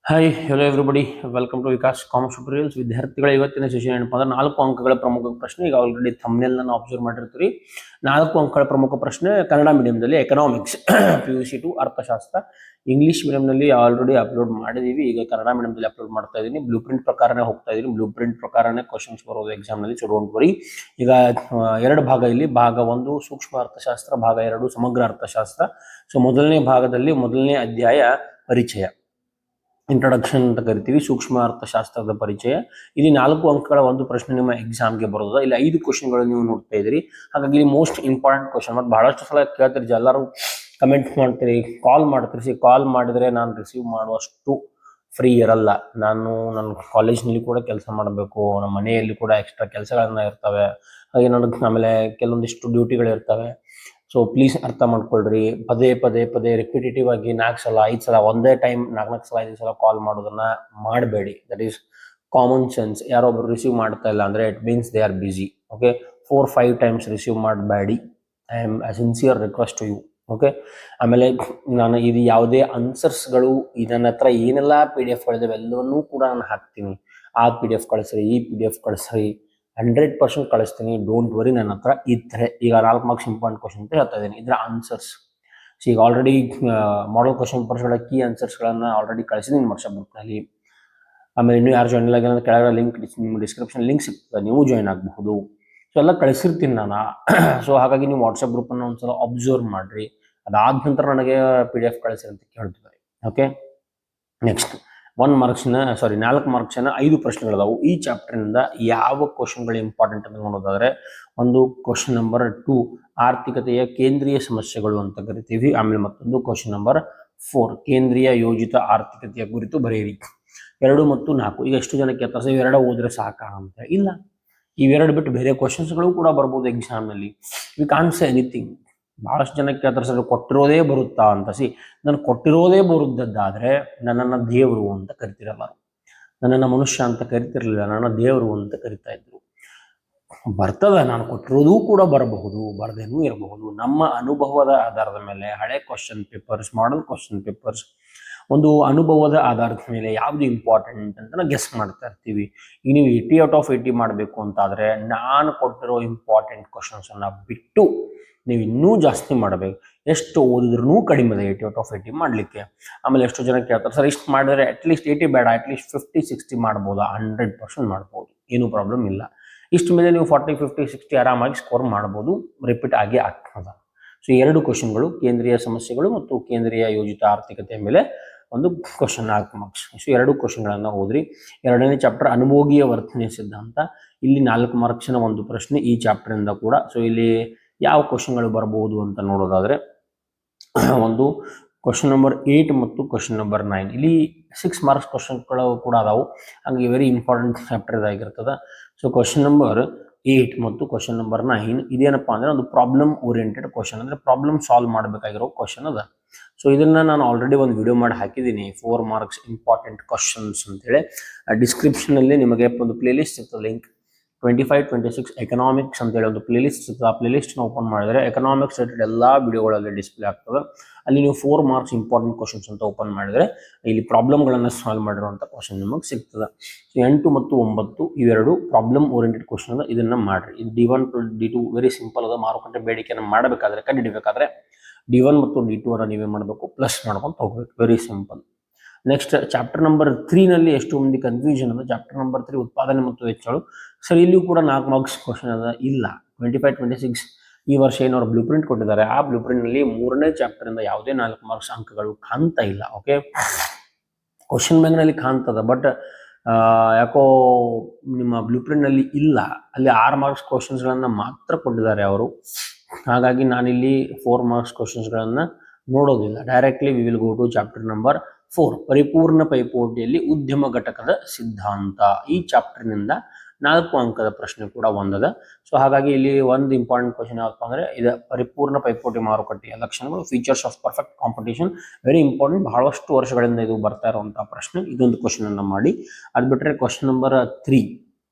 Hi hello everybody welcome to Vikas commerce tutorials. ವಿದ್ಯಾರ್ಥಿಗಳ ಇವತ್ತಿನ session ಏನಪ್ಪ ಅಂದ್ರೆ 4 ಅಂಕಗಳ ಪ್ರಮುಖ ಪ್ರಶ್ನೆ. ಈಗ ಆಲ್ರೆಡಿ ಥಂಬ್ನೇಲ್ ನಾನು ಅಬ್ಸರ್ವ್ ಮಾಡಿರ್ತೀರಿ. 4 ಅಂಕಗಳ ಪ್ರಮುಖ ಪ್ರಶ್ನೆ ಕನ್ನಡ ಮೀಡಿಯಂದಲ್ಲಿ ಎಕನಾಮಿಕ್ಸ್ PUC 2 ಅರ್ಥಶಾಸ್ತ್ರ. ಇಂಗ್ಲಿಷ್ ಮೀಡಿಯಂನಲ್ಲಿ ಆಲ್ರೆಡಿ ಅಪ್ಲೋಡ್ ಮಾಡಿದೀವಿ. ಈಗ ಕನ್ನಡ ಮೀಡಿಯಂದಲ್ಲಿ ಅಪ್ಲೋಡ್ ಮಾಡ್ತಾ ಇದ್ದೀನಿ. ಬ್ಲೂ ಪ್ರಿಂಟ್ ಪ್ರಕಾರನೇ ಹೋಗ್ತಾ ಇದ್ದೀನಿ. ಬ್ಲೂ ಪ್ರಿಂಟ್ ಪ್ರಕಾರನೇ ಕ್ವಶನ್ಸ್ ಬರೋದು ಎಕ್ಸಾಮ್ನಲ್ಲಿ. So don't worry. ಈಗ 2 ಭಾಗ ಇಲ್ಲಿ. ಭಾಗ 1 ಸೂಕ್ಷ್ಮ ಅರ್ಥಶಾಸ್ತ್ರ, ಭಾಗ 2 ಸಮಗ್ರ ಅರ್ಥಶಾಸ್ತ್ರ. ಸೊ ಮೊದಲನೇ ಭಾಗದಲ್ಲಿ ಮೊದಲನೇ ಅಧ್ಯಾಯ ಪರಿಚಯ, ಇಂಟ್ರೊಡಕ್ಷನ್ ಅಂತ ಕರಿತೀವಿ. ಸೂಕ್ಷ್ಮ ಅರ್ಥಶಾಸ್ತ್ರದ ಪರಿಚಯ. ಇಲ್ಲಿ 4 ಅಂಕಗಳ ಒಂದು ಪ್ರಶ್ನೆ ನಿಮ್ಮ ಎಕ್ಸಾಮ್ಗೆ ಬರೋದು. ಇಲ್ಲಿ 5 ಕ್ವಶನ್ಗಳು ನೀವು ನೋಡ್ತಾ ಇದ್ದೀರಿ. ಹಾಗಾಗಿ ಇಲ್ಲಿ ಮೋಸ್ಟ್ ಇಂಪಾರ್ಟೆಂಟ್ ಕ್ವಶನ್. ಮತ್ತು ಬಹಳಷ್ಟು ಸಲ ಕೇಳ್ತೀರಿ, ಎಲ್ಲರೂ ಕಮೆಂಟ್ ಮಾಡ್ತೀರಿ, ಕಾಲ್ ಮಾಡ್ತೀರಿ. ಕಾಲ್ ಮಾಡಿದ್ರೆ ನಾನು ರಿಸೀವ್ ಮಾಡುವಷ್ಟು ಫ್ರೀ ಇರಲ್ಲ. ನಾನು ನನ್ನ ಕಾಲೇಜ್ನಲ್ಲಿ ಕೂಡ ಕೆಲಸ ಮಾಡಬೇಕು, ನಮ್ಮ ಮನೆಯಲ್ಲಿ ಕೂಡ ಎಕ್ಸ್ಟ್ರಾ ಕೆಲಸಗಳನ್ನ ಇರ್ತವೆ. ಹಾಗೆ ನನಗೆ ಆಮೇಲೆ ಕೆಲವೊಂದಿಷ್ಟು ಡ್ಯೂಟಿಗಳು ಇರ್ತವೆ. ಸೊ ಪ್ಲೀಸ್ ಅರ್ಥ ಮಾಡ್ಕೊಳ್ರಿ. ಪದೇ ಪದೇ ಪದೇ ರಿಪಿಟೇಟಿವ್ ಆಗಿ 4 ಸಲ 5 ಸಲ ಒಂದೇ ಟೈಮ್ 4 ಸಲ 5 ಸಲ ಕಾಲ್ ಮಾಡೋದನ್ನ ಮಾಡಬೇಡಿ. That is common sense. ಯಾರೊಬ್ರು ರಿಸೀವ್ ಮಾಡ್ತಾ ಇಲ್ಲ ಅಂದ್ರೆ it means they are busy. Okay, 4-5 times receive ಮಾಡಬೇಡಿ. I am a sincere request to you. Okay, ಆಮೇಲೆ ನಾನು ಇದು ಯಾವುದೇ ಆನ್ಸರ್ಸ್ಗಳು ನನ್ನ ಹತ್ರ ಏನೆಲ್ಲ PDF ಗಳಿದಾವೆ ಎಲ್ಲವನ್ನೂ ಕೂಡ ನಾನು ಹಾಕ್ತೀನಿ. ಆ PDF ಕಳಿಸ್ರಿ, ಈ PDF ಕಳಿಸ್ರಿ, 100% ಕಳಿಸ್ತೀನಿ. Don't worry. ನನ್ನ ಹತ್ರ ಇದ್ರೆ ಈಗ 4 ಮಾರ್ಕ್ಸ್ ಇಂಪಾರ್ಟೆಂಟ್ ಕ್ವಶನ್ ಅಂತ ಹೇಳ್ತಾ ಇದ್ದೀನಿ. ಇದರ ಆನ್ಸರ್ಸ್ ಈಗ ಆಲ್ರೆಡಿ ಮಾಡಲ್ ಕ್ವಶನ್ ಪೇಪರ್ಸ್ಗಳ ಕೀ ಆನ್ಸರ್ಸ್ಗಳನ್ನು ಆಲ್ರೆಡಿ ಕಳಿಸಿದ್ದೀನಿ ವಾಟ್ಸಪ್ ಗ್ರೂಪ್ನಲ್ಲಿ. ಆಮೇಲೆ ಇನ್ನೂ ಯಾರು ಜಾಯ್ನ್ ಆಗಿಲ್ಲ ಅಂದ್ರೆ ಕೆಳಗಡೆ ಲಿಂಕ್, ನಿಮ್ಮ ಡಿಸ್ಕ್ರಿಪ್ಷನ್ ಲಿಂಕ್ ಸಿಗ್ತದೆ, ನೀವು ಜಾಯ್ನ್ ಆಗಬಹುದು. ಸೊ ಎಲ್ಲ ಕಳಿಸಿರ್ತೀನಿ ನಾನು. ಸೊ ಹಾಗಾಗಿ ನೀವು ವಾಟ್ಸಪ್ ಗ್ರೂಪನ್ನು ಒಂದ್ಸಲ ಅಬ್ಸರ್ವ್ ಮಾಡಿರಿ. ಅದಾದ ನಂತರ ನನಗೆ PDF ಕಳಿಸಿರಿ ಅಂತ ಕೇಳ್ತಿದ್ದಾರೆ. Okay, next 4 ಮಾರ್ಕ್ಸ್ನ 5 ಪ್ರಶ್ನೆಗಳಿದಾವು. ಈ ಚಾಪ್ಟರ್ನಿಂದ ಯಾವ ಕ್ವಶನ್ಗಳು ಇಂಪಾರ್ಟೆಂಟ್ ಅಂತ ನೋಡೋದಾದ್ರೆ, ಒಂದು ಕ್ವಶನ್ ನಂಬರ್ 2 ಆರ್ಥಿಕತೆಯ ಕೇಂದ್ರೀಯ ಸಮಸ್ಯೆಗಳು ಅಂತ ಕರಿತೀವಿ. ಆಮೇಲೆ ಮತ್ತೊಂದು ಕ್ವಶನ್ ನಂಬರ್ 4 ಕೇಂದ್ರೀಯ ಯೋಜಿತ ಆರ್ಥಿಕತೆಯ ಕುರಿತು ಬರೆಯಿರಿ. 2 ಮತ್ತು 4 ಈಗ ಎಷ್ಟು ಜನಕ್ಕೆ ಕೇಳ್ತಾರೆ, ಇವೆರಡು ಓದಿದ್ರೆ ಸಾಕಾ ಅಂತ? ಇಲ್ಲ, ಇವೆರಡು ಬಿಟ್ಟು ಬೇರೆ ಕ್ವಶನ್ಸ್ಗಳು ಕೂಡ ಬರ್ಬೋದು ಎಕ್ಸಾಮ್ನಲ್ಲಿ. We can't say anything. ಬಹಳಷ್ಟು ಜನಕ್ಕೆ ಕೇಳ್ತಾರೆ, ಸರ್ ಕೊಟ್ಟಿರೋದೇ ಬರುತ್ತಾ ಅಂತ. ನಾನು ಕೊಟ್ಟಿರೋದೇ ಬರುದ್ದದ್ದಾದ್ರೆ ನನ್ನನ್ನು ದೇವರು ಅಂತ ಕರಿತಿರಲ್ಲ, ನನ್ನನ್ನು ಮನುಷ್ಯ ಅಂತ ಕರಿತಿರ್ಲಿಲ್ಲ, ನನ್ನ ದೇವರು ಅಂತ ಕರಿತಾ ಇದ್ರು. ಬರ್ತದ, ನಾನು ಕೊಟ್ಟಿರೋದು ಕೂಡ ಬರಬಹುದು, ಬರದೇನೂ ಇರಬಹುದು. ನಮ್ಮ ಅನುಭವದ ಆಧಾರದ ಮೇಲೆ ಹಳೆ question papers, model question papers, ಒಂದು ಅನುಭವದ ಆಧಾರದ ಮೇಲೆ ಯಾವುದು ಇಂಪಾರ್ಟೆಂಟ್ ಅಂತ ನಾವು ಗೆಸ್ ಮಾಡ್ತಾ ಇರ್ತೀವಿ. ಈಗ ನೀವು 80 ಔಟ್ ಆಫ್ 80 ಮಾಡಬೇಕು ಅಂತಾದರೆ ನಾನು ಕೊಟ್ಟಿರೋ ಇಂಪಾರ್ಟೆಂಟ್ ಕ್ವಶನ್ಸನ್ನು ಬಿಟ್ಟು ನೀವು ಇನ್ನೂ ಜಾಸ್ತಿ ಮಾಡಬೇಕು. ಎಷ್ಟು ಓದಿದ್ರೂ ಕಡಿಮೆ ಇದೆ 80 ಔಟ್ ಆಫ್ 80 ಮಾಡಲಿಕ್ಕೆ. ಆಮೇಲೆ ಎಷ್ಟು ಜನ ಕೇಳ್ತಾರೆ, ಸರ್ ಇಷ್ಟು ಮಾಡಿದ್ರೆ ಅಟ್ಲೀಸ್ಟ್ 80 ಬೇಡ, ಅಟ್ಲೀಸ್ಟ್ 50-60 ಮಾಡ್ಬೋದಾ? 100% ಮಾಡ್ಬೋದು, ಏನೂ ಪ್ರಾಬ್ಲಮ್ ಇಲ್ಲ. ಇಷ್ಟು ಮೇಲೆ ನೀವು 40-50-60 ಆರಾಮಾಗಿ ಸ್ಕೋರ್ ಮಾಡ್ಬೋದು, ರಿಪೀಟ್ ಆಗಿ ಆಗ್ತದೆ. ಸೊ 2 ಕ್ವಶನ್ಗಳು, ಕೇಂದ್ರೀಯ ಸಮಸ್ಯೆಗಳು ಮತ್ತು ಕೇಂದ್ರೀಯ ಯೋಜಿತ ಆರ್ಥಿಕತೆಯ ಮೇಲೆ ಒಂದು ಕ್ವಶನ್ 4 ಮಾರ್ಕ್ಸ್. ಸೊ 2 ಕ್ವಶನ್ಗಳನ್ನು ಓದ್ರಿ. 2ನೇ ಚಾಪ್ಟರ್ ಅನುಭೋಗಿಯ ವರ್ತನೆ ಸಿದ್ಧಾಂತ. ಇಲ್ಲಿ 4 ಮಾರ್ಕ್ಸಿನ ಒಂದು ಪ್ರಶ್ನೆ ಈ ಚಾಪ್ಟರಿಂದ ಕೂಡ. ಸೊ ಇಲ್ಲಿ ಯಾವ ಕ್ವಶನ್ಗಳು ಬರಬಹುದು ಅಂತ ನೋಡೋದಾದ್ರೆ, ಒಂದು ಕ್ವಶನ್ ನಂಬರ್ 8 ಮತ್ತು ಕ್ವಶನ್ ನಂಬರ್ 9. ಇಲ್ಲಿ 6 ಮಾರ್ಕ್ಸ್ ಕ್ವಶನ್ಗಳು ಕೂಡ ಅದಾವು. ಹಂಗೆ ವೆರಿ ಇಂಪಾರ್ಟೆಂಟ್ ಚಾಪ್ಟರ್ ಇದಾಗಿರ್ತದೆ. ಸೊ ಕ್ವಶನ್ ನಂಬರ್ 8 ಮತ್ತು ಕ್ವಶನ್ ನಂಬರ್ 9 ಇದೇನಪ್ಪ ಅಂದ್ರೆ ಒಂದು ಪ್ರಾಬ್ಲಮ್ ಓರಿಯೆಂಟೆಡ್ ಕ್ವಶನ್, ಅಂದ್ರೆ ಪ್ರಾಬ್ಲಮ್ ಸಾಲ್ವ್ ಮಾಡಬೇಕಾಗಿರೋ ಕ್ವಶನ್ ಅದ. ಸೊ ಇದನ್ನ ನಾನು ಆಲ್ರೆಡಿ ಒಂದು ವಿಡಿಯೋ ಮಾಡಿ ಹಾಕಿದ್ದೀನಿ, 4 ಮಾರ್ಕ್ಸ್ ಇಂಪಾರ್ಟೆಂಟ್ ಕ್ವಶನ್ಸ್ ಅಂತೇಳಿ. ಡಿಸ್ಕ್ರಿಪ್ಷನ್ ಅಲ್ಲಿ ನಿಮಗೆ ಒಂದು ಪ್ಲೇ ಲಿಸ್ಟ್ ಇರ್ತದೆ, ಲಿಂಕ್ 25-26 ಎಕನಾಮಿಕ್ಸ್ ಅಂತೇಳಿ ಒಂದು ಪ್ಲೇ ಲಿಸ್ಟ್ ಇರ್ತದೆ. ಆ ಪ್ಲೇ ಲಿಸ್ಟ್ನ ಓಪನ್ ಮಾಡಿದ್ರೆ ಎಕನಾಮಿಕ್ಸ್ ರಿಲೇಟೆಡ್ ಎಲ್ಲ ವಿಡಿಯೋಗಳಲ್ಲಿ ಡಿಸ್ಪ್ಲೇ ಆಗ್ತದೆ. ಅಲ್ಲಿ ನೀವು 4 ಮಾರ್ಕ್ಸ್ ಇಂಪಾರ್ಟೆಂಟ್ ಕ್ವಶನ್ಸ್ ಅಂತ ಓಪನ್ ಮಾಡಿದ್ರೆ ಇಲ್ಲಿ ಪ್ರಾಬ್ಲಮ್ಗಳನ್ನು ಸಾಲ್ವ್ ಮಾಡಿರುವಂಥ ಕ್ವಶನ್ ನಿಮಗೆ ಸಿಗ್ತದೆ. 8 ಮತ್ತು 9 ಇವೆರಡು ಪ್ರಾಬ್ಲಮ್ ಓರಿಯೆಂಟೆಡ್ ಕ್ವಶನ್ ಅದ. ಇದನ್ನ ಮಾಡ್ರಿ. ಇದು D1 to D2 very simple ಅದ. ಮಾರುಕಟ್ಟೆ ಬೇಡಿಕೆಯನ್ನು ಮಾಡಬೇಕಾದ್ರೆ, ಕಂಡುಹಿಡಿಬೇಕಾದ್ರೆ D1 ಮತ್ತು D2 ಅನ್ನ ನೀವೇ ಮಾಡಬೇಕು, ಪ್ಲಸ್ ಮಾಡ್ಕೊಂಡು ಹೋಗ್ಬೇಕು. Very simple. Next chapter number 3 ನಲ್ಲಿ ಎಷ್ಟು ಮಂದಿ ಕನ್ಫ್ಯೂಷನ್ ಅದ. ಚಾಪ್ಟರ್ ನಂಬರ್ 3 ಉತ್ಪಾದನೆ ಮತ್ತು ವೆಚ್ಚಗಳು. ಸರ್ ಇಲ್ಲಿಯೂ ಕೂಡ 4 ಮಾರ್ಕ್ಸ್ ಕ್ವಶನ್ ಅದ. ಇಲ್ಲ, 25-26 ಈ ವರ್ಷ ಏನೋ ಬ್ಲೂ ಪ್ರಿಂಟ್ ಕೊಟ್ಟಿದ್ದಾರೆ. ಆ ಬ್ಲೂ ಪ್ರಿಂಟ್ ನಲ್ಲಿ 3ನೇ ಚಾಪ್ಟರ್ ಇಂದ ಯಾವುದೇ 4 ಮಾರ್ಕ್ಸ್ ಅಂಕಗಳು ಕಾಣ್ತಾ ಇಲ್ಲ. ಓಕೆ, ಕ್ವಶನ್ ಬ್ಯಾಂಕ್ನಲ್ಲಿ ಕಾಣ್ತದ, ಬಟ್ ಯಾಕೋ ನಿಮ್ಮ ಬ್ಲೂ ಪ್ರಿಂಟ್ ನಲ್ಲಿ ಇಲ್ಲ. ಅಲ್ಲಿ 6 ಮಾರ್ಕ್ಸ್ ಕ್ವಶನ್ಸ್ಗಳನ್ನ ಮಾತ್ರ ಕೊಟ್ಟಿದ್ದಾರೆ ಅವರು. ಹಾಗಾಗಿ ನಾನಿಲ್ಲಿ 4 ಮಾರ್ಕ್ಸ್ ಕ್ವಶನ್ಸ್ಗಳನ್ನ ನೋಡೋದಿಲ್ಲ. Directly we will go to chapter number 4 ಪರಿಪೂರ್ಣ ಪೈಪೋಟಿಯಲ್ಲಿ ಉದ್ಯಮ ಘಟಕದ ಸಿದ್ಧಾಂತ. ಈ ಚಾಪ್ಟರ್ನಿಂದ 4 ಅಂಕದ ಪ್ರಶ್ನೆ ಕೂಡ ಒಂದದ. ಸೊ ಹಾಗಾಗಿ ಇಲ್ಲಿ ಒಂದು ಇಂಪಾರ್ಟೆಂಟ್ ಕ್ವಶನ್ ಯಾವಪ್ಪ ಅಂದ್ರೆ ಇದು ಪರಿಪೂರ್ಣ ಪೈಪೋಟಿ ಮಾರುಕಟ್ಟೆಯ ಲಕ್ಷಣಗಳು, features of perfect competition. Very important, ಬಹಳಷ್ಟು ವರ್ಷಗಳಿಂದ ಇದು ಬರ್ತಾ ಇರುವಂತಹ ಪ್ರಶ್ನೆ. ಇದೊಂದು ಕ್ವಶನ್ ಅನ್ನ ಮಾಡಿ. ಅದು ಬಿಟ್ಟರೆ ಕ್ವಶನ್ ನಂಬರ್ 3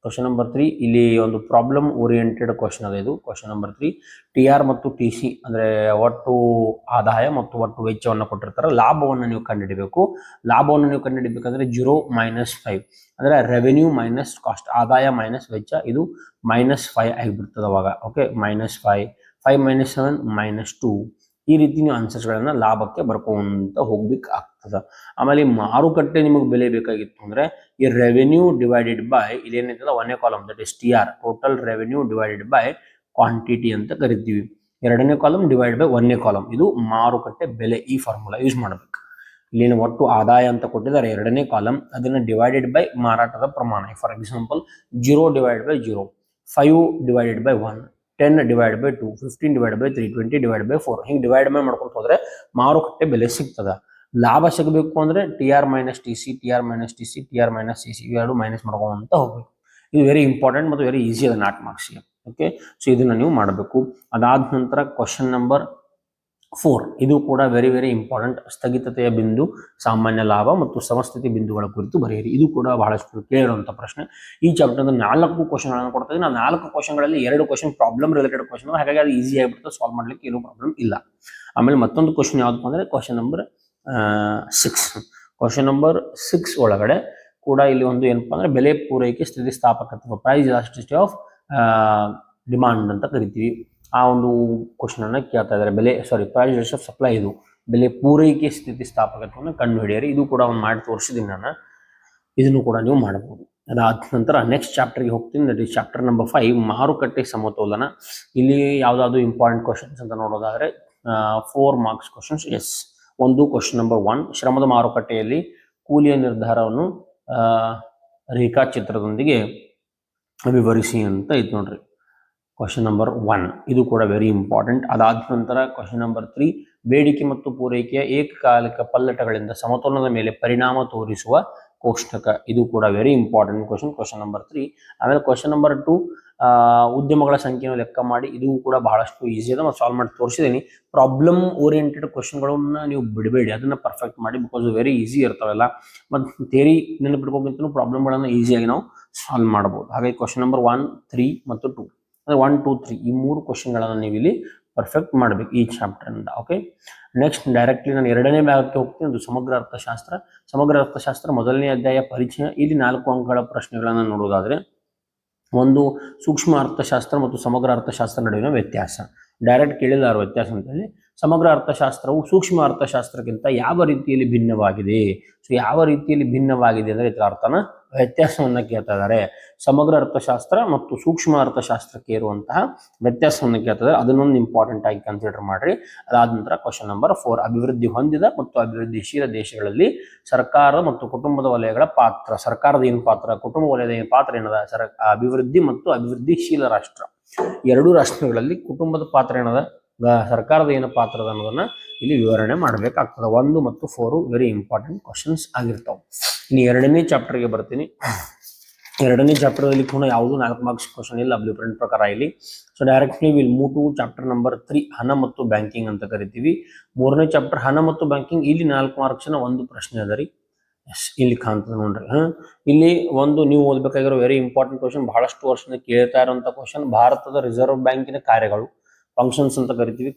ಕ್ವಶನ್ ನಂಬರ್ 3 ಇಲ್ಲಿ ಒಂದು ಪ್ರಾಬ್ಲಮ್ ಓರಿಯೆಂಟೆಡ್ ಕ್ವಶನ್ ಅದ ಇದು. ಕ್ವಶನ್ ನಂಬರ್ 3 TR ಮತ್ತು TC ಅಂದ್ರೆ ಒಟ್ಟು ಆದಾಯ ಮತ್ತು ಒಟ್ಟು ವೆಚ್ಚವನ್ನು ಕೊಟ್ಟಿರ್ತಾರೆ. ಲಾಭವನ್ನು ನೀವು ಕಂಡುಹಿಡಬೇಕು. ಲಾಭವನ್ನು ನೀವು ಕಂಡುಹಿಡಬೇಕಂದ್ರೆ 0 - 5 ಅಂದ್ರೆ ರೆವೆನ್ಯೂ ಮೈನಸ್ ಕಾಸ್ಟ್, ಆದಾಯ ಮೈನಸ್ ವೆಚ್ಚ, ಇದು -5 ಆಗಿಬಿಡ್ತದೆ ಅವಾಗ. ಓಕೆ, -5, 5 - 7 -2. ಈ ರೀತಿ ನೀವು ಆನ್ಸರ್ಸ್ಗಳನ್ನ ಲಾಭಕ್ಕೆ ಬರ್ಕೊಂತ ಹೋಗ್ಬೇಕಾಗ್ತದೆ. ಆಮೇಲೆ ಮಾರುಕಟ್ಟೆ ನಿಮಗೆ ಬೆಲೆ ಬೇಕಾಗಿತ್ತು ಅಂದ್ರೆ ಈ ರೆವೆನ್ಯೂ ಡಿವೈಡೆಡ್ ಬೈ ಇಲ್ಲಿ ಏನೈತಲ್ಲ ಒಂದನೇ column, that is TR, total revenue divided by quantity ಅಂತ ಕರಿತೀವಿ. ಎರಡನೇ ಕಾಲಮ್ ಡಿವೈಡ್ ಬೈ ಒಂದನೇ ಕಾಲಮ್, ಇದು ಮಾರುಕಟ್ಟೆ ಬೆಲೆ. ಈ ಫಾರ್ಮುಲಾ ಯೂಸ್ ಮಾಡಬೇಕು. ಇಲ್ಲಿನ ಒಟ್ಟು ಆದಾಯ ಅಂತ ಕೊಟ್ಟಿದ್ದಾರೆ ಎರಡನೇ ಕಾಲಮ್, ಅದನ್ನ ಡಿವೈಡೆಡ್ ಬೈ ಮಾರಾಟದ ಪ್ರಮಾಣ. For example 0 divide by 0, 5 divided by 1, 10 divide by 2, 15 divide by 3, 20 divide by 4. ಹಿಂಗೆ ಡಿವೈಡ್ ಬೈ ಮಾಡ್ಕೊಂತ ಹೋದ್ರೆ ಮಾರುಕಟ್ಟೆ ಬೆಲೆ ಸಿಗ್ತದ. ಲಾಭ ಸಿಗಬೇಕು ಅಂದ್ರೆ TR - TC, TR - TC, TR - CC ಇವೆರಡು ಮೈನಸ್ ಮಾಡ್ಕೊಂತ ಹೋಗ್ಬೇಕು. ಇದು ವೆರಿ ಇಂಪಾರ್ಟೆಂಟ್ ಮತ್ತು ವೆರಿ ಈಸಿ ಅದ ನಾಟ್ ಮಾರ್ಕ್ಸ್ಗೆ. ಓಕೆ, ಸೊ ಇದನ್ನ ನೀವು ಮಾಡಬೇಕು. ಅದಾದ ನಂತರ ಕ್ವಶನ್ ನಂಬರ್ 4 ಇದು ಕೂಡ ವೆರಿ ವೆರಿ ಇಂಪಾರ್ಟೆಂಟ್. ಸ್ಥಗಿತತೆಯ ಬಿಂದು, ಸಾಮಾನ್ಯ ಲಾಭ ಮತ್ತು ಸಮಸ್ಥಿತಿ ಬಿಂದುಗಳ ಕುರಿತು ಬರೆಯಿರಿ. ಇದು ಕೂಡ ಬಹಳಷ್ಟು ಕೇಳಿರುವಂಥ ಪ್ರಶ್ನೆ. ಈ ಚಾಪ್ಟರ್ 4 ಕ್ವಶನ್ಗಳನ್ನು ಕೊಡ್ತಾ ಇದ್ದೀನಿ. 4 ಕ್ವಶನ್ಗಳಲ್ಲಿ 2 ಕ್ವಶನ್ ಪ್ರಾಬ್ಲಮ್ ರಿಲೇಟೆಡ್ ಕ್ವಶನ್, ಹಾಗಾಗಿ ಅದು ಈಸಿ ಆಗಿಬಿಡುತ್ತೆ, ಸಾಲ್ವ್ ಮಾಡ್ಲಿಕ್ಕೆ ಏನೂ ಪ್ರಾಬ್ಲಮ್ ಇಲ್ಲ. ಆಮೇಲೆ ಮತ್ತೊಂದು ಕ್ವಶನ್ ಯಾವ್ದಪ್ಪ ಅಂದ್ರೆ ಕ್ವಶನ್ ನಂಬರ್ 6. ಕ್ವಶನ್ ನಂಬರ್ 6 ಒಳಗಡೆ ಕೂಡ ಇಲ್ಲಿ ಒಂದು ಏನಪ್ಪಾ ಅಂದ್ರೆ ಬೆಲೆ ಪೂರೈಕೆ ಸ್ಥಿತಿಸ್ಥಾಪಕತ್ವ, ಪ್ರೈಸ್ ಎಲಾಸ್ಟಿಸಿಟಿ ಆಫ್ ಡಿಮಾಂಡ್ ಅಂತ ಕರಿತೀವಿ. ಆ ಒಂದು ಕ್ವಶನ್ ಅನ್ನ ಕೇಳ್ತಾ ಇದ್ದಾರೆ. ಪ್ರೈಸ್ ಎಲಾಸ್ಟಿಸಿಟಿ ಆಫ್ ಸಪ್ಲೈ, ಇದು ಬೆಲೆ ಪೂರೈಕೆ ಸ್ಥಿತಿಸ್ಥಾಪಕತ್ವವನ್ನು ಕಂಡು ಹಿಡಿಯಿರಿ. ಇದು ಕೂಡ ಒಂದು ಮಾಡಿ ತೋರಿಸಿದ್ದೀನಿ ನಾನು. ಇದನ್ನು ಕೂಡ ನೀವು ಮಾಡಬಹುದು. ಅದಾದ ನಂತರ ನೆಕ್ಸ್ಟ್ ಚಾಪ್ಟರ್ಗೆ ಹೋಗ್ತೀನಿ. ದಟ್ ಇಸ್ ಚಾಪ್ಟರ್ ನಂಬರ್ 5, ಮಾರುಕಟ್ಟೆ ಸಮತೋಲನ. ಇಲ್ಲಿ ಯಾವ್ದಾದ್ರು ಇಂಪಾರ್ಟೆಂಟ್ ಕ್ವಶನ್ಸ್ ಅಂತ ನೋಡೋದಾದ್ರೆ 4 ಮಾರ್ಕ್ಸ್ ಕ್ವಶನ್ಸ್. ಎಸ್, ಒಂದು ಕ್ವಶನ್ ನಂಬರ್ 1, ಶ್ರಮದ ಮಾರುಕಟ್ಟೆಯಲ್ಲಿ ಕೂಲಿಯ ನಿರ್ಧಾರವನ್ನು ರೇಖಾಚಿತ್ರದೊಂದಿಗೆ ವಿವರಿಸಿ ಅಂತ ಐತೆ ನೋಡ್ರಿ. ಕ್ವಶನ್ ನಂಬರ್ 1 ಇದು ಕೂಡ ವೆರಿ ಇಂಪಾರ್ಟೆಂಟ್. ಅದಾದ ನಂತರ ಕ್ವಶನ್ ನಂಬರ್ 3, ಬೇಡಿಕೆ ಮತ್ತು ಪೂರೈಕೆಯ ಏಕಕಾಲಿಕ ಪಲ್ಲಟಗಳಿಂದ ಸಮತೋಲನದ ಮೇಲೆ ಪರಿಣಾಮ ತೋರಿಸುವ ಕೋಷ್ಟಕ. ಇದು ಕೂಡ ವೆರಿ ಇಂಪಾರ್ಟೆಂಟ್ ಕ್ವಶನ್ ನಂಬರ್ 3. ಆಮೇಲೆ ಕ್ವಶನ್ ನಂಬರ್ 2, ಉದ್ಯಮಗಳ ಸಂಖ್ಯೆಯನ್ನು ಲೆಕ್ಕ ಮಾಡಿ. ಇದು ಕೂಡ ಬಹಳಷ್ಟು ಈಸಿ ಅದ ಮತ್ತು ಸಾಲ್ವ್ ಮಾಡಿ ತೋರಿಸಿದ್ದೀನಿ. ಪ್ರಾಬ್ಲಮ್ ಓರಿಯೆಂಟೆಡ್ ಕ್ವಶನ್ಗಳನ್ನ ನೀವು ಬಿಡಬೇಡಿ, ಅದನ್ನ ಪರ್ಫೆಕ್ಟ್ ಮಾಡಿ, ಬಿಕಾಸ್ ವೆರಿ ಈಸಿ ಇರ್ತಾವೆಲ್ಲ. ಮತ್ತು ಥಿಯರಿ ನೆನಪಿಟ್ಕೋಬೇಕಂತೂ ಪ್ರಾಬ್ಲಮ್ಗಳನ್ನು ಈಸಿಯಾಗಿ ನಾವು ಸಾಲ್ವ್ ಮಾಡಬಹುದು. ಹಾಗಾಗಿ ಕ್ವಶನ್ ನಂಬರ್ 1, 3 ಮತ್ತು 2 ಅಂದರೆ 1, 2, 3 ಈ 3 ಕ್ವಶನ್ಗಳನ್ನು ನೀವು ಇಲ್ಲಿ ಪರ್ಫೆಕ್ಟ್ ಮಾಡಬೇಕು ಈ ಚಾಪ್ಟರ್ ಇಂದ. ಓಕೆ, ನೆಕ್ಸ್ಟ್ ಡೈರೆಕ್ಟ್ಲಿ ನಾನು 2ನೇ ಭಾಗಕ್ಕೆ ಹೋಗ್ತೀನಿ. ಅದು ಸಮಗ್ರ ಅರ್ಥಶಾಸ್ತ್ರ. ಸಮಗ್ರ ಅರ್ಥಶಾಸ್ತ್ರ ಮೊದಲನೇ ಅಧ್ಯಾಯ ಪರಿಚಯ. ಇಲ್ಲಿ 4 ಅಂಕಗಳ ಪ್ರಶ್ನೆಗಳನ್ನು ನೋಡೋದಾದ್ರೆ, ಒಂದು ಸೂಕ್ಷ್ಮ ಅರ್ಥಶಾಸ್ತ್ರ ಮತ್ತು ಸಮಗ್ರ ಅರ್ಥಶಾಸ್ತ್ರ ನಡುವಿನ ವ್ಯತ್ಯಾಸ. ಡೈರೆಕ್ಟ್ ಕೇಳಿದಾರ ವ್ಯತ್ಯಾಸ ಅಂತೇಳಿ. ಸಮಗ್ರ ಅರ್ಥಶಾಸ್ತ್ರವು ಸೂಕ್ಷ್ಮ ಅರ್ಥಶಾಸ್ತ್ರಕ್ಕಿಂತ ಯಾವ ರೀತಿಯಲ್ಲಿ ಭಿನ್ನವಾಗಿದೆ? ಸೊ ಯಾವ ರೀತಿಯಲ್ಲಿ ಭಿನ್ನವಾಗಿದೆ ಅಂದ್ರೆ ಇದರ ಅರ್ಥನ ವ್ಯತ್ಯಾಸವನ್ನ ಕೇಳ್ತಾ ಇದ್ದಾರೆ. ಸಮಗ್ರ ಅರ್ಥಶಾಸ್ತ್ರ ಮತ್ತು ಸೂಕ್ಷ್ಮ ಅರ್ಥಶಾಸ್ತ್ರಕ್ಕೆ ಇರುವಂತಹ ವ್ಯತ್ಯಾಸವನ್ನು ಕೇಳ್ತಾ ಇದ್ದಾರೆ. ಅದನ್ನೊಂದು ಇಂಪಾರ್ಟೆಂಟ್ ಆಗಿ ಕನ್ಸಿಡರ್ ಮಾಡ್ರಿ. ಅದಾದ ನಂತರ ಕ್ವಶನ್ ನಂಬರ್ 4, ಅಭಿವೃದ್ಧಿ ಹೊಂದಿದ ಮತ್ತು ಅಭಿವೃದ್ಧಿಶೀಲ ದೇಶಗಳಲ್ಲಿ ಸರ್ಕಾರ ಮತ್ತು ಕುಟುಂಬದ ವಲಯಗಳ ಪಾತ್ರ. ಸರ್ಕಾರದ ಏನು ಪಾತ್ರ, ಕುಟುಂಬ ವಲಯದ ಏನು ಪಾತ್ರ ಏನದ, ಅಭಿವೃದ್ಧಿ ಮತ್ತು ಅಭಿವೃದ್ಧಿಶೀಲ ರಾಷ್ಟ್ರ ಎರಡೂ ರಾಷ್ಟ್ರಗಳಲ್ಲಿ ಕುಟುಂಬದ ಪಾತ್ರ ಏನದ, ಸರ್ಕಾರದ ಏನು ಪಾತ್ರ ಅದ ಅನ್ನೋದನ್ನ ಇಲ್ಲಿ ವಿವರಣೆ ಮಾಡಬೇಕಾಗ್ತದೆ. 1 ಮತ್ತು 4 ವೆರಿ ಇಂಪಾರ್ಟೆಂಟ್ ಕ್ವಶನ್ಸ್ ಆಗಿರ್ತಾವೆ. ಇನ್ನು 2ನೇ ಚಾಪ್ಟರ್ಗೆ ಬರ್ತೀನಿ. 2ನೇ ಚಾಪ್ಟರ್ದಲ್ಲಿ ಕೂಡ ಯಾವುದು 4 ಮಾರ್ಕ್ಸ್ ಕ್ವಶನ್ ಇಲ್ಲ ಬ್ಲೂ ಪ್ರಿಂಟ್ ಪ್ರಕಾರ ಇಲ್ಲಿ. So directly will move to chapter number 3, ಹಣ ಮತ್ತು ಬ್ಯಾಂಕಿಂಗ್ ಅಂತ ಕರಿತೀವಿ. 3ನೇ ಚಾಪ್ಟರ್ ಹಣ ಮತ್ತು ಬ್ಯಾಂಕಿಂಗ್. ಇಲ್ಲಿ 4 ಮಾರ್ಕ್ಸ್ನ ಒಂದು ಪ್ರಶ್ನೆ ಅದ ರೀ. ಎಸ್, ಇಲ್ಲಿ ಕಾಣ್ತದೆ ನೋಡ್ರಿ. ಇಲ್ಲಿ ಒಂದು ನೀವು ಓದಬೇಕಾಗಿರೋ ವೆರಿ ಇಂಪಾರ್ಟೆಂಟ್ ಕ್ವಶನ್, ಬಹಳಷ್ಟು ವರ್ಷದಿಂದ ಕೇಳ್ತಾ ಇರುವಂತ ಕ್ವಶನ್. ಭಾರತದ ರಿಸರ್ವ್ ಬ್ಯಾಂಕಿನ ಕಾರ್ಯಗಳು, ಫಂಕ್ಷನ್ಸ್ ಅಂತ ಕರಿತೀವಿ.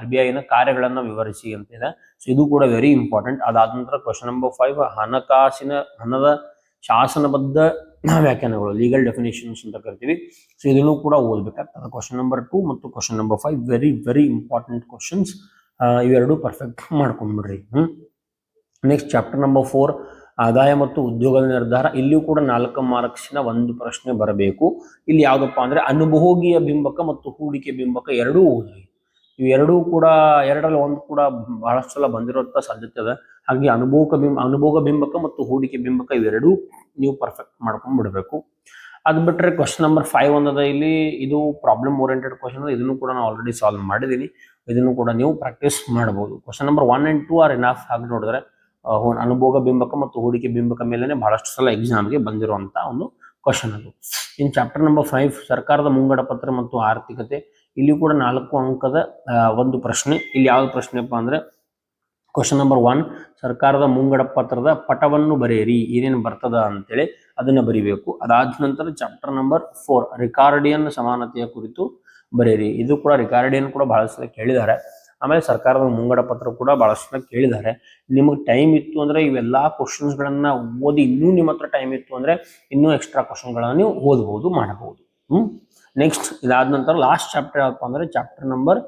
RBIನ ಕಾರ್ಯಗಳನ್ನ ವಿವರಿಸಿ ಅಂತ ಇದೆ. ಸೊ ಇದು ಕೂಡ ವೆರಿ ಇಂಪಾರ್ಟೆಂಟ್. ಅದಾದ ನಂತರ ಕ್ವಶನ್ ನಂಬರ್ 5, ಹಣದ ಶಾಸನಬದ್ಧ ವ್ಯಾಖ್ಯಾನಗಳು, ಲೀಗಲ್ ಡೆಫಿನೇಷನ್ಸ್ ಅಂತ ಕರಿತೀವಿ. ಸೊ ಇದನ್ನು ಕೂಡ ಓದಬೇಕಾಗ್ತದೆ. ಕ್ವಶನ್ ನಂಬರ್ 2 ಮತ್ತು question number 5 very very important questions. ಇವೆರಡು ಪರ್ಫೆಕ್ಟ್ ಮಾಡ್ಕೊಂಡ್ಬಿಡ್ರಿ. ನೆಕ್ಸ್ಟ್ ಚಾಪ್ಟರ್ ನಂಬರ್ 4, ಆದಾಯ ಮತ್ತು ಉದ್ಯೋಗದ ನಿರ್ಧಾರ. ಇಲ್ಲಿಯೂ ಕೂಡ 4 ಮಾರ್ಕ್ಸಿನ ಒಂದು ಪ್ರಶ್ನೆ ಬರಬೇಕು. ಇಲ್ಲಿ ಯಾವುದಪ್ಪ ಅಂದ್ರೆ ಅನುಭೋಗಿಯ ಬಿಂಬಕ ಮತ್ತು ಹೂಡಿಕೆ ಬಿಂಬಕ ಎರಡೂ ಓದ್ರಿ. ಇವೆರಡೂ ಕೂಡ 2ರಲ್ಲಿ 1 ಕೂಡ ಬಹಳಷ್ಟು ಸಲ ಬಂದಿರುವಂತ ಸಾಧ್ಯತೆ ಅದ. ಹಾಗೆ ಅನುಭೋಗ ಬಿಂಬಕ ಮತ್ತು ಹೂಡಿಕೆ ಬಿಂಬಕ ಇವೆರಡೂ ನೀವು ಪರ್ಫೆಕ್ಟ್ ಮಾಡ್ಕೊಂಡ್ ಬಿಡಬೇಕು. ಅದು ಬಿಟ್ಟರೆ ಕ್ವಶನ್ ನಂಬರ್ 5 ಒಂದದ. ಇಲ್ಲಿ ಇದು ಪ್ರಾಬ್ಲಮ್ ಓರಿಯೆಂಟೆಡ್ ಕ್ವಶನ್. ಇದನ್ನು ಕೂಡ ನಾನು ಆಲ್ರೆಡಿ ಸಾಲ್ವ್ ಮಾಡಿದ್ದೀನಿ. ಇದನ್ನು ಕೂಡ ನೀವು ಪ್ರಾಕ್ಟೀಸ್ ಮಾಡಬಹುದು. Question number 1 and 2 are enough. ಹಾಗೆ ನೋಡಿದ್ರೆ ಅನುಭೋಗ ಬಿಂಬಕ ಮತ್ತು ಹೂಡಿಕೆ ಬಿಂಬಕ ಮೇಲೆ ಬಹಳಷ್ಟು ಸಲ ಎಕ್ಸಾಮ್ಗೆ ಬಂದಿರುವಂತ ಒಂದು ಕ್ವಶನ್ ಅದು. ಇನ್ ಚಾಪ್ಟರ್ ನಂಬರ್ 5, ಸರ್ಕಾರದ ಮುಂಗಡ ಪತ್ರ ಮತ್ತು ಆರ್ಥಿಕತೆ. ಇಲ್ಲಿ ಕೂಡ 4 ಅಂಕದ ಒಂದು ಪ್ರಶ್ನೆ. ಇಲ್ಲಿ ಯಾವ್ದು ಪ್ರಶ್ನೆಪ್ಪ ಅಂದ್ರೆ ಕ್ವಶನ್ ನಂಬರ್ 1, ಸರ್ಕಾರದ ಮುಂಗಡ ಪತ್ರದ ಪಟವನ್ನು ಬರೆಯಿರಿ, ಏನೇನು ಬರ್ತದ ಅಂತೇಳಿ ಅದನ್ನ ಬರಿಬೇಕು. ಅದಾದ ನಂತರ ಚಾಪ್ಟರ್ ನಂಬರ್ 4, ರಿಕಾರ್ಡಿಯನ್ ಸಮಾನತೆಯ ಕುರಿತು ಬರೆಯಿರಿ. ಇದು ಕೂಡ ರಿಕಾರ್ಡಿಯನ್ ಕೂಡ ಬಹಳಷ್ಟು ಕೇಳಿದ್ದಾರೆ. ಆಮೇಲೆ ಸರ್ಕಾರದ ಮುಂಗಡ ಪತ್ರ ಕೂಡ ಬಹಳಷ್ಟು ಕೇಳಿದ್ದಾರೆ. ನಿಮಗೆ ಟೈಮ್ ಇತ್ತು ಅಂದ್ರೆ ಇವೆಲ್ಲಾ ಕ್ವಶನ್ಸ್ಗಳನ್ನ ಓದಿ, ಇನ್ನೂ ನಿಮ್ಮ ಹತ್ರ ಟೈಮ್ ಇತ್ತು ಅಂದ್ರೆ ಇನ್ನೂ ಎಕ್ಸ್ಟ್ರಾ ಕ್ವಶನ್ಗಳನ್ನ ನೀವು ಓದಬಹುದು, ಮಾಡಬಹುದು. ನೆಕ್ಸ್ಟ್ ಇದಾದ ನಂತರ ಲಾಸ್ಟ್ ಚಾಪ್ಟರ್ ಯಾವಪ್ಪ ಅಂದ್ರೆ ಚಾಪ್ಟರ್ ನಂಬರ್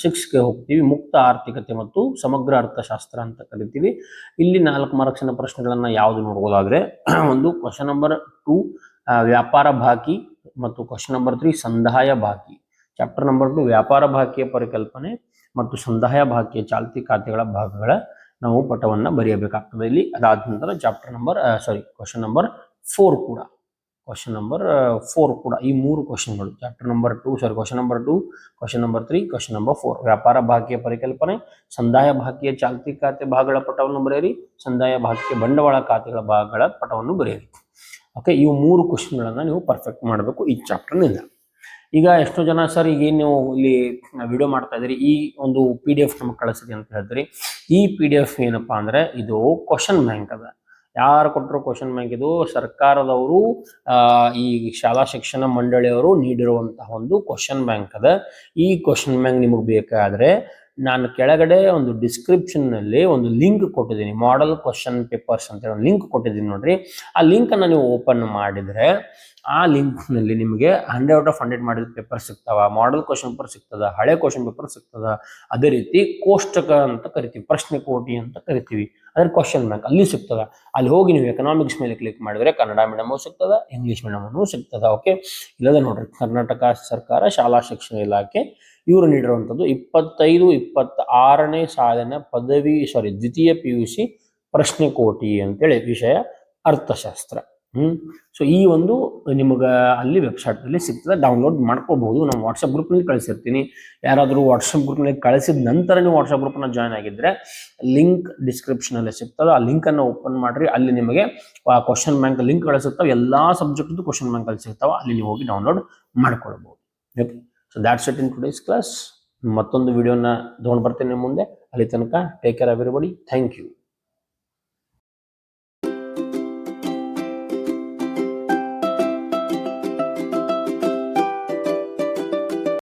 6ಗೆ ಹೋಗ್ತೀವಿ. ಮುಕ್ತ ಆರ್ಥಿಕತೆ ಮತ್ತು ಸಮಗ್ರ ಅರ್ಥಶಾಸ್ತ್ರ ಅಂತ ಕರಿತೀವಿ. ಇಲ್ಲಿ 4 ಮಾರ್ಕ್ಸಿನ ಪ್ರಶ್ನೆಗಳನ್ನ ಯಾವುದು ನೋಡಬಹುದಾದ್ರೆ, ಒಂದು ಕ್ವಶನ್ ನಂಬರ್ 2 ವ್ಯಾಪಾರ ಬಾಕಿ ಮತ್ತು ಕ್ವಶನ್ ನಂಬರ್ 3 ಸಂದಾಯ ಬಾಕಿ. ಚಾಪ್ಟರ್ ನಂಬರ್ 2 ವ್ಯಾಪಾರ ಬಾಕಿಯ ಪರಿಕಲ್ಪನೆ ಮತ್ತು ಸಂದಾಯ ಬಾಕಿಯ ಚಾಲ್ತಿ ಖಾತೆಗಳ ಭಾಗಗಳ ನಾವು ಪಟವನ್ನ ಬರೆಯಬೇಕಾಗ್ತದೆ ಇಲ್ಲಿ. ಅದಾದ ನಂತರ ಚಾಪ್ಟರ್ ನಂಬರ್ ಕ್ವಶನ್ ನಂಬರ್ 4 ಕೂಡ ಈ 3 ಕ್ವಶನ್ಗಳು question number 2, question number 3, question number 4 ವ್ಯಾಪಾರ ಬಾಕಿಯ ಪರಿಕಲ್ಪನೆ, ಸಂದಾಯ ಬಾಕಿಯ ಚಾಲ್ತಿ ಖಾತೆ ಭಾಗಗಳ ಪಟವನ್ನು ಬರೆಯಿರಿ, ಸಂದಾಯ ಬಾಕಿಯ ಬಂಡವಾಳ ಖಾತೆಗಳ ಭಾಗಗಳ ಪಟವನ್ನು ಬರೆಯಿರಿ. ಓಕೆ, ಈ 3 ಕ್ವಶನ್ಗಳನ್ನ ನೀವು ಪರ್ಫೆಕ್ಟ್ ಮಾಡಬೇಕು ಈ ಚಾಪ್ಟರ್ನಿಂದ. ಈಗ ಎಷ್ಟೋ ಜನ ಸರ್ ಈಗ ಏನು ಇಲ್ಲಿ ವಿಡಿಯೋ ಮಾಡ್ತಾ ಇದ್ದೀರಿ, ಈ ಒಂದು PDF ನಮಗೆ ಕಳಿಸಿದೆ ಅಂತ ಹೇಳ್ತೀರಿ. ಈ PDF ಏನಪ್ಪಾ ಅಂದ್ರೆ ಇದು ಕ್ವಶನ್ ಬ್ಯಾಂಕ್ ಅದ. ಯಾರು ಕೊಟ್ಟರು ಕ್ವಶನ್ ಬ್ಯಾಂಕ್? ಇದು ಸರ್ಕಾರದವರು ಈ ಶಾಲಾ ಶಿಕ್ಷಣ ಮಂಡಳಿಯವರು ನೀಡಿರುವಂತಹ ಒಂದು ಕ್ವಶನ್ ಬ್ಯಾಂಕ್ ಅದ. ಈ ಕ್ವಶನ್ ಬ್ಯಾಂಕ್ ನಿಮಗೆ ಬೇಕಾದ್ರೆ ನಾನು ಕೆಳಗಡೆ ಒಂದು ಡಿಸ್ಕ್ರಿಪ್ಷನ್ ನಲ್ಲಿ ಒಂದು ಲಿಂಕ್ ಕೊಟ್ಟಿದ್ದೀನಿ, ಮಾಡೆಲ್ ಕ್ವಶನ್ ಪೇಪರ್ಸ್ ಅಂತ ಹೇಳಿ ಲಿಂಕ್ ಕೊಟ್ಟಿದ್ದೀನಿ ನೋಡ್ರಿ. ಆ ಲಿಂಕ್ ಅನ್ನ ನೀವು ಓಪನ್ ಮಾಡಿದ್ರೆ ಆ ಲಿಂಕ್ ನಲ್ಲಿ ನಿಮಗೆ 100/100 ಮಾಡಿದ ಪೇಪರ್ ಸಿಗ್ತಾವ, ಮಾಡೆಲ್ ಕ್ವಶನ್ ಪೇಪರ್ ಸಿಗ್ತದ, ಹಳೆ ಕ್ವಶನ್ ಪೇಪರ್ ಸಿಗ್ತದ. ಅದೇ ರೀತಿ ಕೋಷ್ಟಕ ಅಂತ ಕರಿತೀವಿ, ಪ್ರಶ್ನೆ ಕೋಟಿ ಅಂತ ಕರಿತೀವಿ, ಅದ್ರ ಕ್ವಶನ್ ಬ್ಯಾಂಕ್ ಅಲ್ಲಿ ಸಿಗ್ತದ. ಅಲ್ಲಿ ಹೋಗಿ ನೀವು ಎಕನಾಮಿಕ್ಸ್ ಮೇಲೆ ಕ್ಲಿಕ್ ಮಾಡಿದ್ರೆ ಕನ್ನಡ ಮೀಡಿಯಮು ಸಿಗ್ತದ, ಇಂಗ್ಲಿಷ್ ಮೀಡಿಯಮು ಸಿಗ್ತದ. ಓಕೆ, ಇಲ್ಲದ ನೋಡ್ರಿ, ಕರ್ನಾಟಕ ಸರ್ಕಾರ ಶಾಲಾ ಶಿಕ್ಷಣ ಇಲಾಖೆ ಇವರು ನೀಡಿರುವಂಥದ್ದು 25-26ನೇ ಸಾಲಿನ ದ್ವಿತೀಯ PUC ಪ್ರಶ್ನೆ ಕೋಟಿ ಅಂತೇಳಿ ವಿಷಯ ಅರ್ಥಶಾಸ್ತ್ರ. ಸೊ ಈ ಒಂದು ನಿಮಗೆ ಅಲ್ಲಿ ವೆಬ್ಸೈಟ್ ಅಲ್ಲಿ ಸಿಗ್ತದೆ, ಡೌನ್ಲೋಡ್ ಮಾಡ್ಕೋಬಹುದು. ನಾನು ವಾಟ್ಸಪ್ ಗ್ರೂಪ್ ನಲ್ಲಿ ಕಳಿಸಿರ್ತೀನಿ. ಯಾರಾದರೂ ವಾಟ್ಸಪ್ ಗ್ರೂಪ್ ನಲ್ಲಿ ಕಳಿಸಿದ ನಂತರ ನೀವು ವಾಟ್ಸಪ್ ಗ್ರೂಪ್ ನ ಜಾಯ್ನ್ ಆಗಿದ್ರೆ ಲಿಂಕ್ ಡಿಸ್ಕ್ರಿಪ್ಷನ್ ಅಲ್ಲಿ ಸಿಗ್ತದೆ. ಆ ಲಿಂಕ್ ಅನ್ನು ಓಪನ್ ಮಾಡ್ರಿ, ಅಲ್ಲಿ ನಿಮಗೆ ಕ್ವಶನ್ ಬ್ಯಾಂಕ್ ಲಿಂಕ್ ಸಿಗ್ತಾವೆ, ಎಲ್ಲಾ ಸಬ್ಜೆಕ್ಟ್ ಕ್ವಶನ್ ಬ್ಯಾಂಕ್ ಅಲ್ಲಿ ಸಿಗ್ತಾವ, ಅಲ್ಲಿ ನೀವು ಹೋಗಿ ಡೌನ್ಲೋಡ್ ಮಾಡ್ಕೊಳ್ಬಹುದು. Okay, so that's it in today's class. ಮತ್ತೊಂದು ವಿಡಿಯೋನ ತಗೊಂಡು ಬರ್ತೀನಿ ಮುಂದೆ. ಅಲ್ಲಿ ತನಕ take care everybody. Thank you.